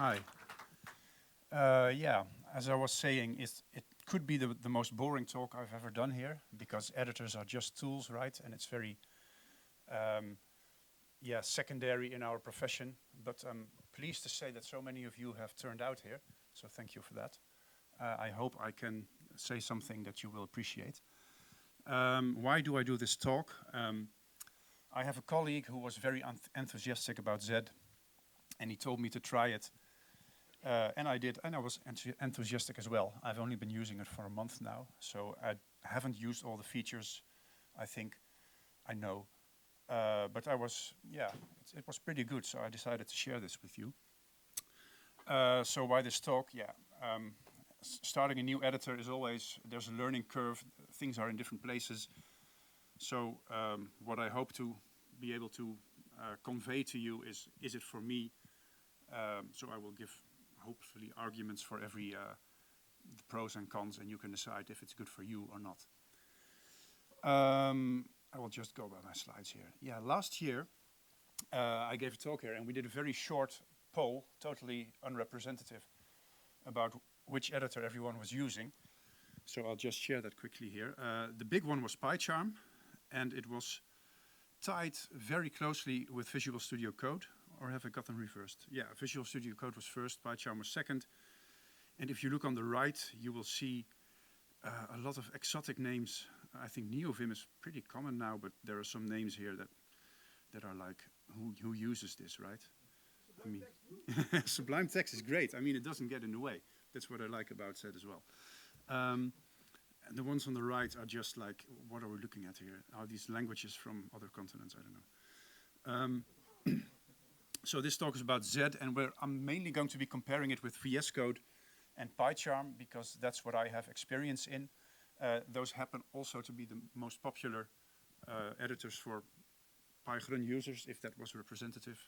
Hi. Yeah, as I was saying, it could be the most boring talk I've ever done here, because editors are just tools, right? And it's very, yeah, secondary in our profession. But I'm pleased to say that so many of you have turned out here, so thank you for that. I hope I can say something that you will appreciate. Why do I do this talk? I have a colleague who was very enthusiastic about Z, and he told me to try it. And I did, and I was enthusiastic as well. I've only been using it for a month now, so I haven't used all the features, I think. I know. But I was, yeah, it was pretty good, so I decided to share this with you. So why this talk? Yeah, starting a new editor is always, there's a learning curve, things are in different places. So what I hope to be able to convey to you is it for me? So I will give hopefully arguments for every the pros and cons, and you can decide if it's good for you or not. I will just go by my slides here. Yeah, last year I gave a talk here, and we did a very short poll, totally unrepresentative, about which editor everyone was using. So I'll just share that quickly here. The big one was PyCharm, and it was tied very closely with Visual Studio Code. Or have I got them reversed? Yeah, Visual Studio Code was first, PyCharm was second. And if you look on the right, you will see a lot of exotic names. I think NeoVim is pretty common now, but there are some names here that are like, who uses this, right? I mean, Sublime Text is great. I mean, it doesn't get in the way. That's what I like about Z as well. And the ones on the right are just like, what are we looking at here? Are these languages from other continents? I don't know. So this talk is about Z, and I'm mainly going to be comparing it with VS Code and PyCharm, because that's what I have experience in. Those happen also to be the most popular editors for PyGrunn users, if that was representative.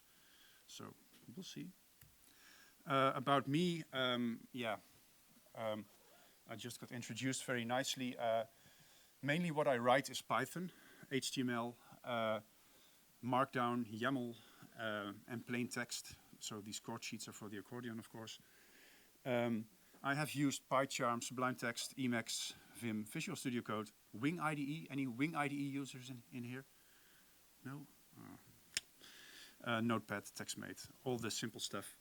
So we'll see. About me, yeah, I just got introduced very nicely. Mainly what I write is Python, HTML, Markdown, YAML, and plain text. So these chord sheets are for the accordion, of course. I have used PyCharm, Sublime Text, Emacs, Vim, Visual Studio Code, Wing IDE. Any Wing IDE users in here? No? Oh. Notepad, TextMate, all the simple stuff.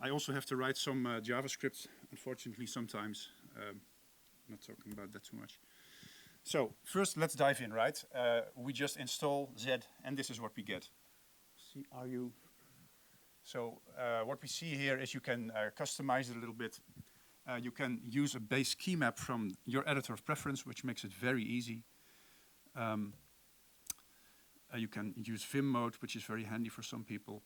I also have to write some JavaScript, unfortunately, sometimes. Not talking about that too much. So first, let's dive in, right? We just install Z, and this is what we get. See, are you? So what we see here is you can customize it a little bit. You can use a base key map from your editor of preference, which makes it very easy. You can use Vim mode, which is very handy for some people.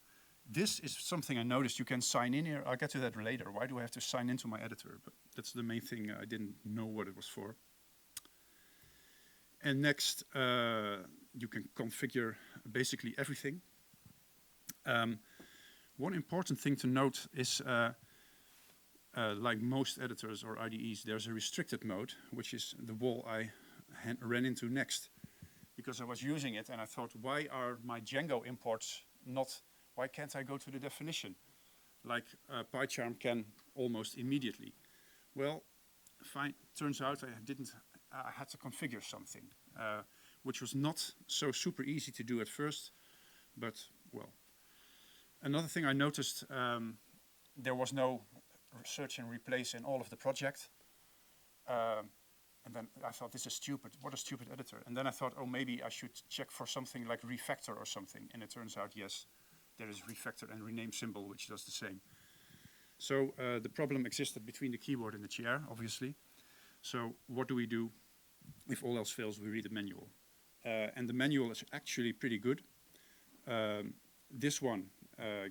This is something I noticed. You can sign in here. I'll get to that later. Why do I have to sign into my editor? But that's the main thing. I didn't know what it was for. And next, you can configure basically everything. One important thing to note is, like most editors or IDEs, there's a restricted mode, which is the wall I ran into next. Because I was using it and I thought, why are my Django imports not, why can't I go to the definition? Like PyCharm can almost immediately. Well, fine, turns out I had to configure something, which was not so super easy to do at first, but well. Another thing I noticed, there was no search and replace in all of the project. And then I thought, this is stupid. What a stupid editor. And then I thought, oh, maybe I should check for something like refactor or something. And it turns out, yes, there is refactor and rename symbol, which does the same. So the problem existed between the keyboard and the chair, obviously. So what do we do? If all else fails, we read the manual. And the manual is actually pretty good. This one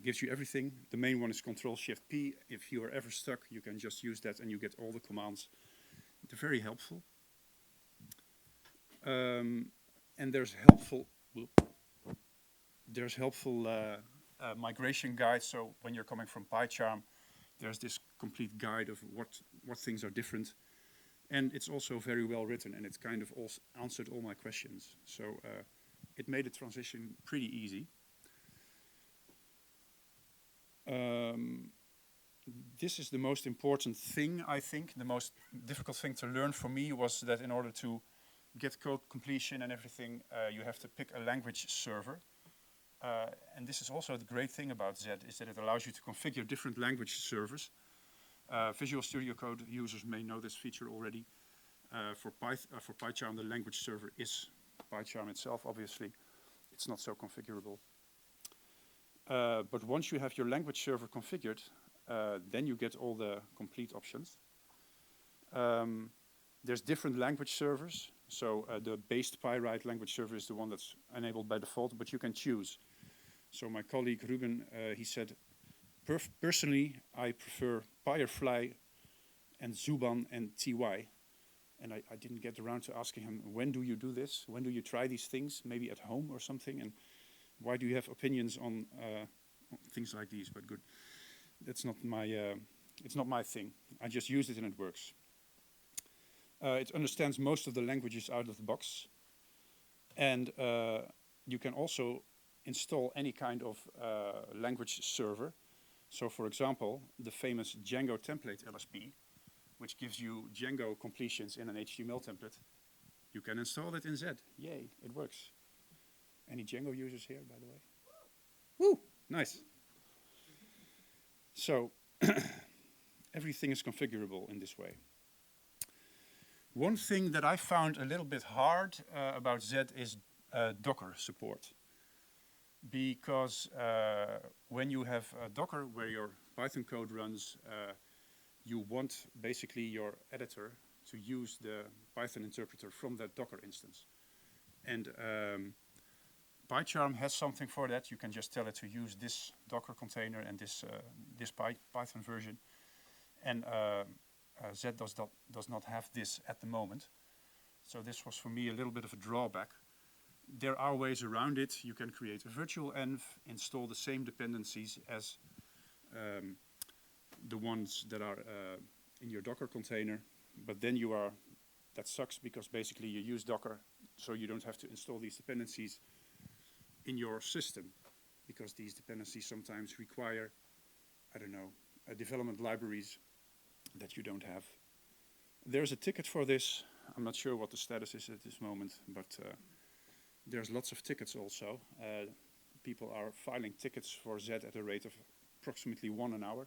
gives you everything. The main one is Control-Shift-P. If you are ever stuck, you can just use that and you get all the commands. They're very helpful. And there's helpful migration guides. So when you're coming from PyCharm, there's this complete guide of what things are different. And it's also very well written, and it's kind of also answered all my questions. So it made the transition pretty easy. this is the most important thing, I think. The most difficult thing to learn for me was that in order to get code completion and everything, you have to pick a language server. And this is also the great thing about Z, is that it allows you to configure different language servers. Visual Studio Code users may know this feature already. For PyCharm, the language server is PyCharm itself, obviously. It's not so configurable. But once you have your language server configured, then you get all the complete options. There's different language servers. So the based PyWrite language server is the one that's enabled by default, but you can choose. So my colleague Ruben, he said, personally, I prefer Firefly and Zuban and TY. And I didn't get around to asking him, when do you do this? When do you try these things? Maybe at home or something? And why do you have opinions on things like these? But good, that's not my, it's not my thing. I just use it and it works. It understands most of the languages out of the box. And you can also install any kind of language server. So for example, the famous Django template LSP, which gives you Django completions in an HTML template. You can install it in Z. Yay, it works. Any Django users here, by the way? Woo, nice. So everything is configurable in this way. One thing that I found a little bit hard about Z is Docker support. Because when you have Docker where your Python code runs, you want basically your editor to use the Python interpreter from that Docker instance. And PyCharm has something for that. You can just tell it to use this Docker container and this Python version. And Z does not have this at the moment. So this was for me a little bit of a drawback. There are ways around it. You can create a virtual env, install the same dependencies as the ones that are in your Docker container, but then that sucks because basically you use Docker, so you don't have to install these dependencies in your system, because these dependencies sometimes require, I don't know, development libraries that you don't have. There's a ticket for this. I'm not sure what the status is at this moment, but there's lots of tickets also. People are filing tickets for Z at a rate of approximately 1 an hour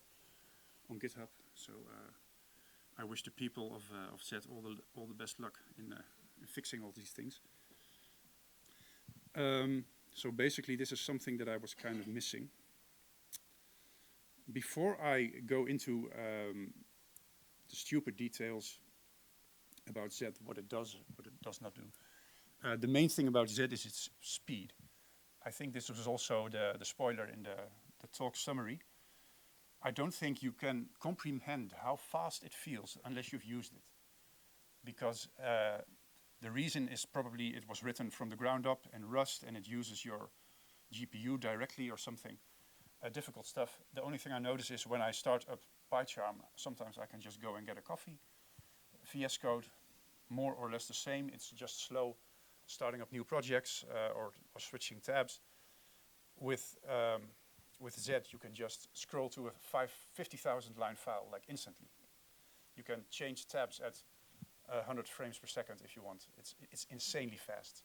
on GitHub. So I wish the people of Z all the best luck in fixing all these things. So basically this is something that I was kind of missing. Before I go into the stupid details about Z, what it does not do. The main thing about Z is its speed. I think this was also the spoiler in the talk summary. I don't think you can comprehend how fast it feels unless you've used it. Because the reason is probably it was written from the ground up in Rust and it uses your GPU directly or something. Difficult stuff. The only thing I notice is when I start up PyCharm, sometimes I can just go and get a coffee. VSCode, more or less the same. It's just slow starting up new projects or switching tabs. With Z, you can just scroll to a 50,000 line file like instantly. You can change tabs at 100 frames per second if you want. It's insanely fast.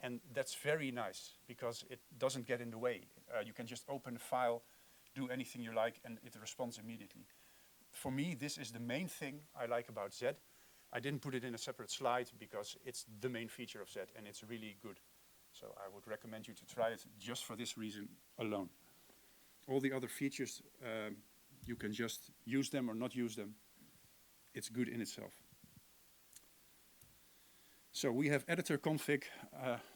And that's very nice because it doesn't get in the way. You can just open a file, do anything you like, and it responds immediately. For me, this is the main thing I like about Z. I didn't put it in a separate slide because it's the main feature of Z and it's really good. So I would recommend you to try it just for this reason alone. All the other features, you can just use them or not use them. It's good in itself. So we have editor config.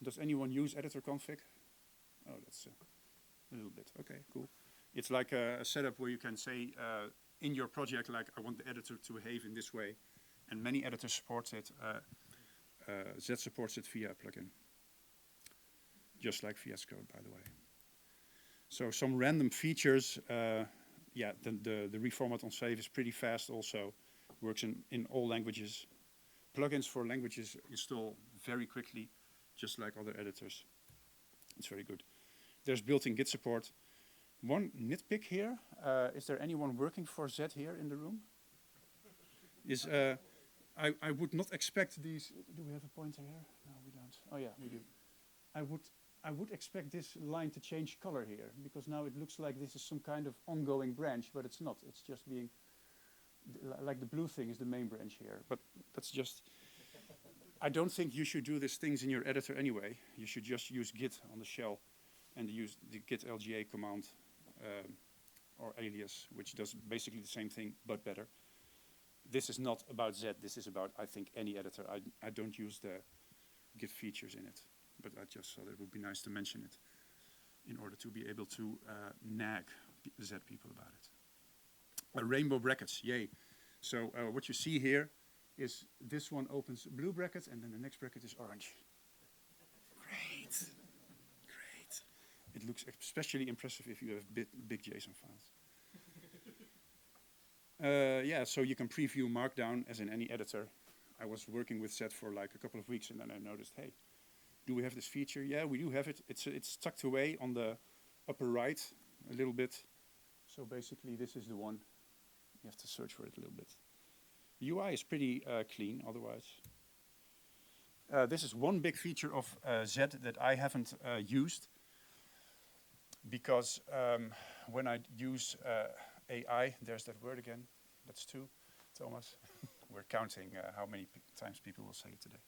Does anyone use editor config? Oh, that's a little bit. Okay, cool. It's like a setup where you can say in your project, like I want the editor to behave in this way. And many editors support it. Z supports it via a plugin. Just like VSCode, by the way. So some random features. Yeah, the reformat on save is pretty fast also. Works in all languages. Plugins for languages install very quickly, just like other editors. It's very good. There's built-in Git support. One nitpick here, is there anyone working for Z here in the room? I would not expect these, do we have a pointer here? No, we don't. Oh yeah, we do. I would expect this line to change color here, because now it looks like this is some kind of ongoing branch, but it's not. It's just being, like the blue thing is the main branch here. But that's just, I don't think you should do these things in your editor anyway. You should just use git on the shell and use the git lga command or alias, which does basically the same thing, but better. This is not about Z, this is about, I think, any editor. I don't use the git features in it, but I just thought it would be nice to mention it in order to be able to nag Z people about it. Rainbow brackets, yay. So what you see here is this one opens blue bracket and then the next bracket is orange. Great, great. It looks especially impressive if you have big JSON files. Yeah, so you can preview Markdown as in any editor. I was working with Z for like a couple of weeks and then I noticed, hey, do we have this feature? Yeah, we do have it. It's tucked away on the upper right a little bit. So basically this is the one. You have to search for it a little bit. The UI is pretty clean otherwise. This is one big feature of Z that I haven't used because when I use AI, there's that word again, that's 2, Thomas. We're counting how many times people will say it today.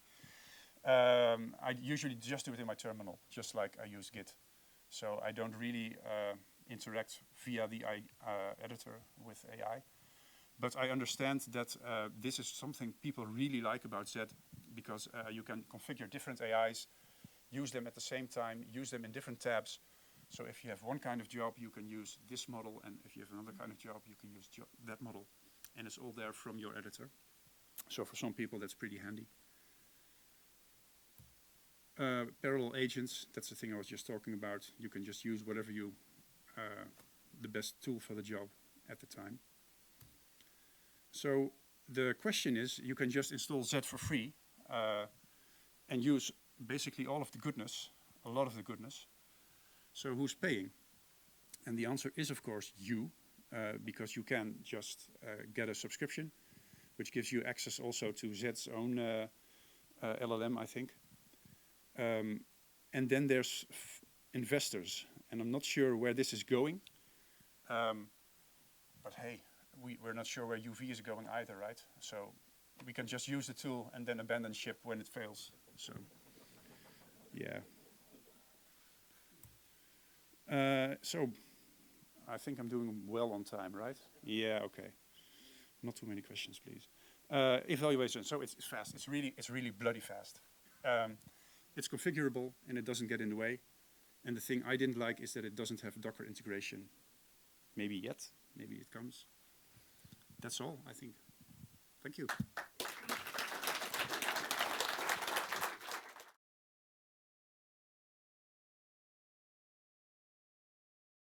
I usually just do it in my terminal, just like I use Git. So I don't really interact via the editor with AI. But I understand that this is something people really like about Z because you can configure different AIs, use them at the same time, use them in different tabs. So if you have one kind of job, you can use this model, and if you have another kind of job, you can use that model. And it's all there from your editor. So for some people, that's pretty handy. Parallel agents, that's the thing I was just talking about. You can just use whatever you, the best tool for the job at the time. So the question is, you can just install Z for free and use basically all of the goodness, a lot of the goodness. So who's paying? And the answer is, of course, you, because you can just get a subscription, which gives you access also to Z's own LLM, I think. And then there's investors, and I'm not sure where this is going. But hey, we're not sure where UV is going either, right? So we can just use the tool and then abandon ship when it fails. So, yeah. So I think I'm doing well on time, right? Yeah, okay. Not too many questions, please. Evaluation, so it's fast. It's really bloody fast. It's configurable and it doesn't get in the way. And the thing I didn't like is that it doesn't have Docker integration. Maybe yet, maybe it comes. That's all, I think. Thank you.